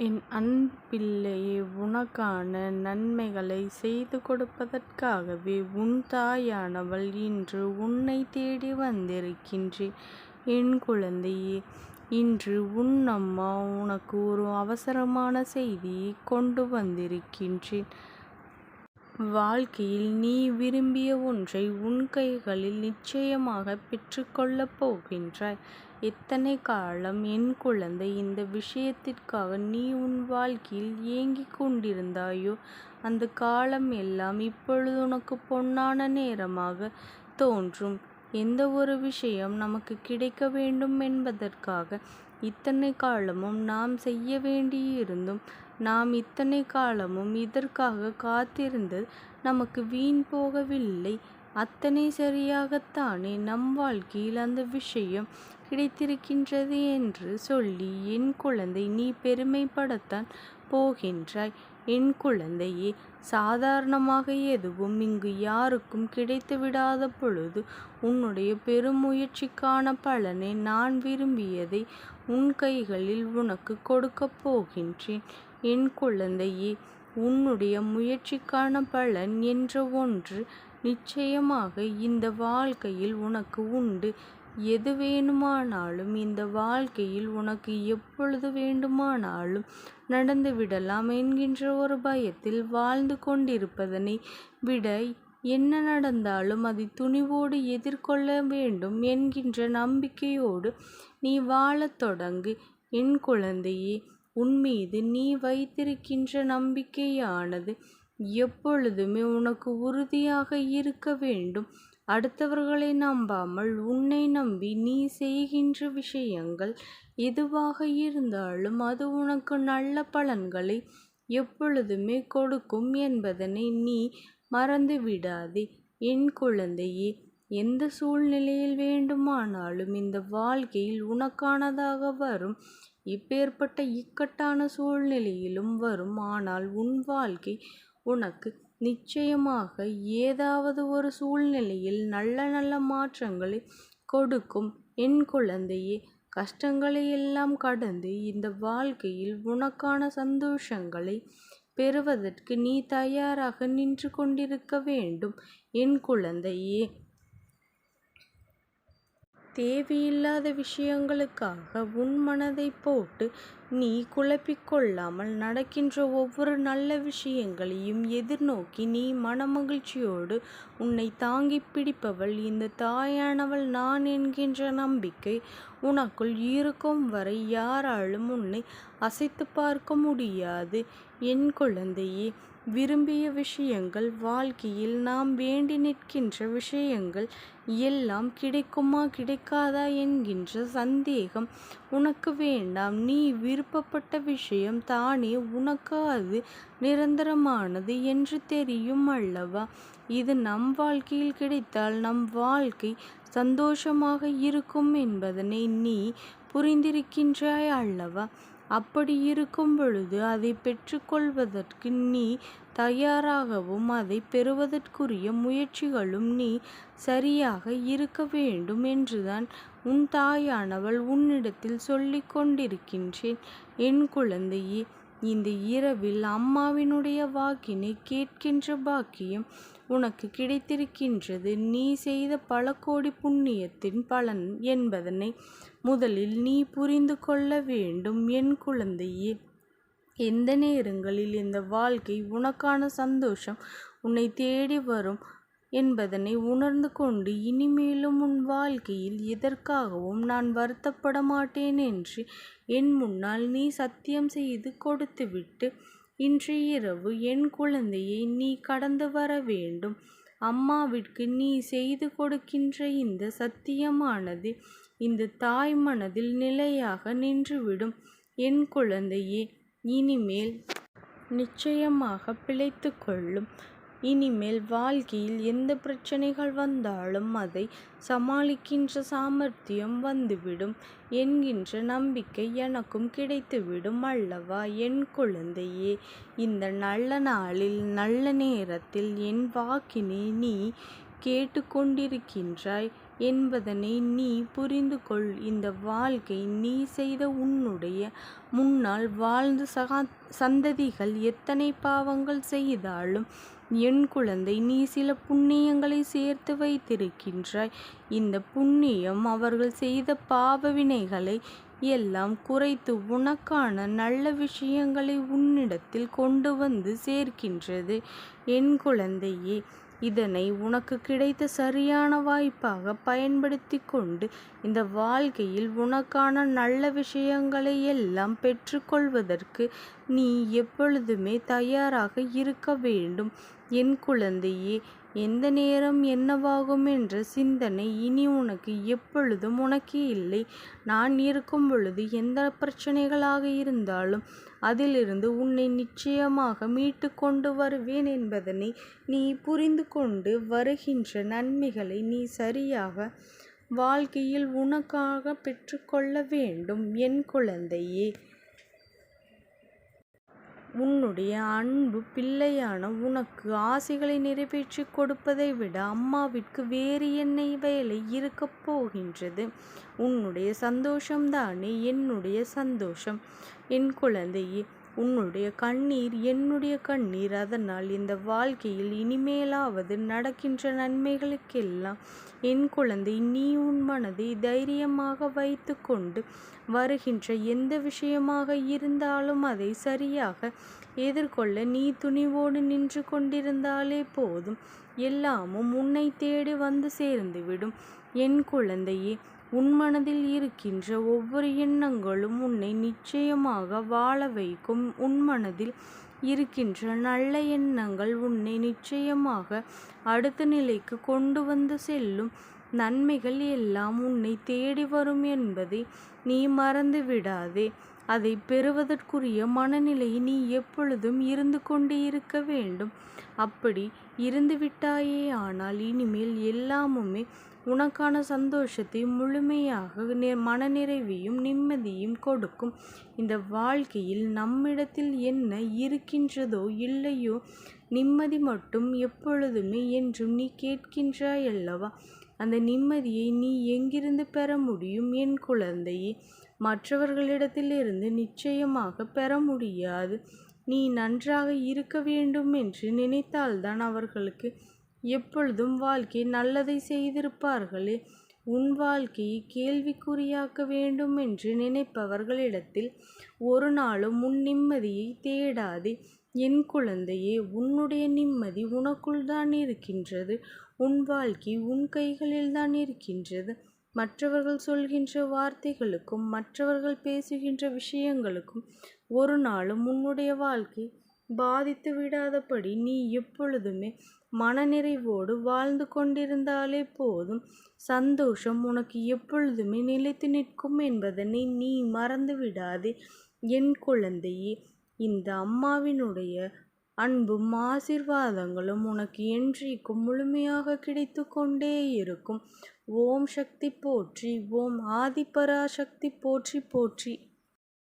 என் அன்பிள்ளையே, உனக்கான நன்மைகளை செய்து கொடுப்பதற்காகவே உன் தாயானவள் இன்று உன்னை தேடி வந்திருக்கின்றேன். என் குழந்தையே, இன்று உன் அம்மா உனக்கு ஒரு அவசரமான செய்தியை கொண்டு வந்திருக்கின்றேன். வாழ்க்கையில் நீ விரும்பிய ஒன்றை உன் கைகளில் நிச்சயமாக பெற்றுக்கொள்ளப் போகின்றாய். எத்தனை காலம் என் குழந்தை இந்த விஷயத்திற்காக நீ உன் வாழ்க்கையில் ஏங்கிக் கொண்டிருந்தாயோ, அந்த காலம் எல்லாம் இப்பொழுது உனக்கு பொன்னான நேரமாக தோன்றும். எந்த ஒரு விஷயம் நமக்கு கிடைக்க வேண்டும் என்பதற்காக இத்தனை காலமும் நாம் செய்ய வேண்டியிருந்தும், நாம் இத்தனை காலமும் இதற்காக காத்திருந்தது நமக்கு வீண் போகவில்லை. அத்தனை சரியாகத்தானே நம் வாழ்க்கையில் அந்த விஷயம் கிடைத்திருக்கின்றது என்று சொல்லி என் குழந்தை நீ பெருமைப்படத்தான் போகின்றாய். என் குழந்தையே, சாதாரணமாக எதுவும் இங்கு யாருக்கும் கிடைத்து விடாத பொழுது உன்னுடைய பெருமுயற்சிக்கான பலனை நான் விரும்பியதை உன் கைகளில் உனக்கு கொடுக்கப் போகின்றேன். என் குழந்தையே, உன்னுடைய முயற்சிக்கான பலன் என்ற ஒன்று நிச்சயமாக இந்த வாழ்க்கையில் உனக்கு உண்டு. எது வேணுமானாலும் இந்த வாழ்க்கையில் உனக்கு எப்பொழுது வேண்டுமானாலும் நடந்துவிடலாம் என்கின்ற ஒரு பயத்தில் வாழ்ந்து கொண்டிருப்பதனை விட, என்ன நடந்தாலும் அதை துணிவோடு எதிர்கொள்ள வேண்டும் என்கின்ற நம்பிக்கையோடு நீ வாழத் தொடங்கு. என் குழந்தையே, உன்மீது நீ வைத்திருக்கின்ற நம்பிக்கையானது எப்பொழுதுமே உனக்கு உறுதியாக இருக்க வேண்டும். அடுத்தவர்களை நம்பாமல் உன்னை நம்பி நீ செய்கின்ற விஷயங்கள் எதுவாக இருந்தாலும் அது உனக்கு நல்ல பலன்களை எப்பொழுதுமே கொடுக்கும் என்பதனை நீ மறந்து விடாதே. என் குழந்தையே, எந்த சூழ்நிலையில் வேண்டுமானாலும் இந்த வாழ்க்கையில் உனக்கானதாக வரும். இப்பேற்பட்ட இக்கட்டான சூழ்நிலையிலும் வரும். ஆனால் உன் வாழ்க்கை உனக்கு நிச்சயமாக ஏதாவது ஒரு சூழ்நிலையில் நல்ல நல்ல மாற்றங்களை கொடுக்கும். என் குழந்தையே, கஷ்டங்களை எல்லாம் கடந்து இந்த வாழ்க்கையில் உனக்கான சந்தோஷங்களை பெறுவதற்கு நீ தயாராக நின்று கொண்டிருக்க வேண்டும். என் குழந்தையே, தேவையில்லாத விஷயங்களுக்காக உன் மனதை போட்டு நீ குழப்பிக்கொள்ளாமல் நடக்கின்ற ஒவ்வொரு நல்ல விஷயங்களையும் எதிர்நோக்கி நீ மனமகிழ்ச்சியோடு உன்னை தாங்கி பிடிப்பவள் இந்த தாயானவள் நான் என்கின்ற நம்பிக்கை உனக்குள் இருக்கும் வரை யாராலும் உன்னை அசைத்து பார்க்க முடியாது. என் குழந்தையே, விரும்பிய விஷயங்கள், வாழ்க்கையில் நாம் வேண்டி நிற்கின்ற விஷயங்கள் எல்லாம் கிடைக்குமா கிடைக்காதா என்கின்ற சந்தேகம் உனக்கு வேண்டாம். நீ விருப்பப்பட்ட விஷயம் தானே உனக்கு அது நிரந்தரமானது என்று தெரியும் அல்லவா? இது நம் வாழ்க்கையில் கிடைத்தால் நம் வாழ்க்கை சந்தோஷமாக இருக்கும் என்பதனை நீ புரிந்திருக்கின்றாய் அல்லவா? அப்படி இருக்கும் பொழுது அதை பெற்றுக்கொள்வதற்கு நீ தயாராகவும் அதை பெறுவதற்குரிய முயற்சிகளும் நீ சரியாக இருக்க வேண்டும் என்றுதான் உன் தாயானவள் உன்னிடத்தில் சொல்லிக் கொண்டிருக்கின்றேன். என் குழந்தையே, இந்த இரவில் அம்மாவினுடைய வாக்கினை கேட்கின்ற பாக்கியம் உனக்கு கிடைத்திருக்கின்றது. நீ செய்த பல கோடி புண்ணியத்தின் பலன் என்பதனை முதலில் நீ புரிந்து கொள்ள வேண்டும். என் குழந்தையே, எந்த நேரங்களில் இந்த வாழ்க்கை உனக்கான சந்தோஷம் உன்னை தேடி வரும் என்பதனை உணர்ந்து கொண்டு இனிமேலும் உன் வாழ்க்கையில் எதற்காகவும் நான் வருத்தப்பட மாட்டேன் என்று என் முன்னால் நீ சத்தியம் செய்து கொடுத்துவிட்டு இன்று இரவு என் குழந்தையை நீ கடந்து வர வேண்டும். அம்மாவிற்கு நீ செய்து கொடுக்கின்ற இந்த சத்தியமானது இந்த தாய் மனதில் நிலையாக நின்றுவிடும். என் குழந்தையே, இனிமேல் நிச்சயமாக பிழைத்து கொள்ளும். இனிமேல் வாழ்க்கையில் எந்த பிரச்சனைகள் வந்தாலும் அதை சமாளிக்கின்ற சாமர்த்தியம் வந்துவிடும் என்கின்ற நம்பிக்கை எனக்கும் கிடைத்துவிடும் அல்லவா? என் குழந்தையே, இந்த நல்ல நாளில் நல்ல நேரத்தில் என் வாக்கினை நீ கேட்டுக்கொண்டிருக்கின்றாய். என்பதனை நீ புரிந்து கொள். இந்த வாழ்க்கை நீ செய்த உன்னுடைய முன்னால் வாழ்ந்த சந்ததிகள் எத்தனை பாவங்கள் செய்தாலும் என் குழந்தை நீ சில புண்ணியங்களை சேர்த்து வைத்திருக்கின்றாய். இந்த புண்ணியம் அவர்கள் செய்த பாவ வினைகளை எல்லாம் குறைத்து உனக்கான நல்ல விஷயங்களை உன்னிடத்தில் கொண்டு வந்து சேர்க்கின்றது. என் குழந்தையே, இதனை உனக்கு கிடைத்த சரியான வாய்ப்பாக பயன்படுத்தி கொண்டு இந்த வாழ்க்கையில் உனக்கான நல்ல விஷயங்களை எல்லாம் பெற்றுக்கொள்வதற்கு நீ எப்பொழுதுமே தயாராக இருக்க வேண்டும். என் குழந்தையே, எந்த நேரம் என்னவாகும் என்ற சிந்தனை இனி உனக்கு எப்பொழுதும் உனக்கே இல்லை. நான் இருக்கும் பொழுது எந்த பிரச்சனைகளாக இருந்தாலும் அதிலிருந்து உன்னை நிச்சயமாக மீட்டு கொண்டு வருவேன் என்பதனை நீ புரிந்து கொண்டு வருகின்ற நன்மைகளை நீ சரியாக வாழ்க்கையில் உனக்காக பெற்றுக்கொள்ள வேண்டும். என் குழந்தையே, உன்னுடைய அன்பு பிள்ளையான உனக்கு ஆசைகளை நிறைவேற்றி கொடுப்பதை விட அம்மாவிற்கு வேறு என்ன வேலை இருக்கப் போகின்றது? உன்னுடைய சந்தோஷம்தானே என்னுடைய சந்தோஷம். என் குழந்தையே, உன்னுடைய கண்ணீர் என்னுடைய கண்ணீர். அதனால் இந்த வாழ்க்கையில் இனிமேலாவது நடக்கின்ற நன்மைகளுக்கெல்லாம் என் குழந்தை நீ உன் மனதை தைரியமாக வைத்து கொண்டு வருகின்ற எந்த விஷயமாக இருந்தாலும் அதை சரியாக எதிர்கொள்ள நீ துணிவோடு நின்று கொண்டிருந்தாலே போதும். எல்லாமும் உன்னை தேடி வந்து சேர்ந்துவிடும். என் குழந்தையே, உன் மனதில் இருக்கின்ற ஒவ்வொரு எண்ணங்களும் உன்னை நிச்சயமாக வாழ வைக்கும். உன் மனதில் இருக்கின்ற நல்ல எண்ணங்கள் உன்னை நிச்சயமாக அடுத்த நிலைக்கு கொண்டு வந்து செல்லும். நன்மைகள் எல்லாம் உன்னை தேடி வரும் என்பதை நீ மறந்து விடாதே. அதை பெறுவதற்குரிய மனநிலையை நீ எப்பொழுதும் இருந்து கொண்டு இருக்க வேண்டும். அப்படி இருந்து விட்டாயே ஆனால் இனிமேல் எல்லாமுமே உனக்கான சந்தோஷத்தை முழுமையாக மனநிறைவையும் நிம்மதியும் கொடுக்கும். இந்த வாழ்க்கையில் நம்மிடத்தில் என்ன இருக்கின்றதோ இல்லையோ நிம்மதி மட்டும் எப்பொழுதுமே என்றும் நீ கேட்கின்றாய் அல்லவா? அந்த நிம்மதியை நீ எங்கிருந்து பெற முடியும்? என் குழந்தையே, மற்றவர்களிடத்திலிருந்து நிச்சயமாக பெற முடியாது. நீ நன்றாக இருக்க வேண்டும் என்று நினைத்தால்தான் அவர்களுக்கு எப்பொழுதும் வாழ்க்கை நல்லதை செய்திருப்பார்களே. உன் வாழ்க்கையை கேள்விக்குறியாக்க வேண்டும் என்று நினைப்பவர்களிடத்தில் ஒரு நாளும் உன் நிம்மதியை தேடாதே. என் குழந்தையே, உன்னுடைய நிம்மதி உனக்குள் தான் இருக்கின்றது. உன் வாழ்க்கை உன் கைகளில் தான் இருக்கின்றது. மற்றவர்கள் சொல்கின்ற வார்த்தைகளுக்கும் மற்றவர்கள் பேசுகின்ற விஷயங்களுக்கும் ஒரு நாளும் உன்னுடைய வாழ்க்கை பாதித்து விடாதபடி நீ எப்பொழுதுமே மனநிறைவோடு வாழ்ந்து கொண்டிருந்தாலே போதும். சந்தோஷம் உனக்கு எப்பொழுதுமே நிலைத்து நிற்கும் என்பதனை நீ மறந்து விடாதே. என் குழந்தையே, இந்த அம்மாவினுடைய அன்பும் ஆசீர்வாதங்களும் உனக்கு என்றைக்கும் முழுமையாக கிடைத்து கொண்டே இருக்கும். ஓம் சக்தி போற்றி. ஓம் ஆதிபராசக்தி போற்றி போற்றி.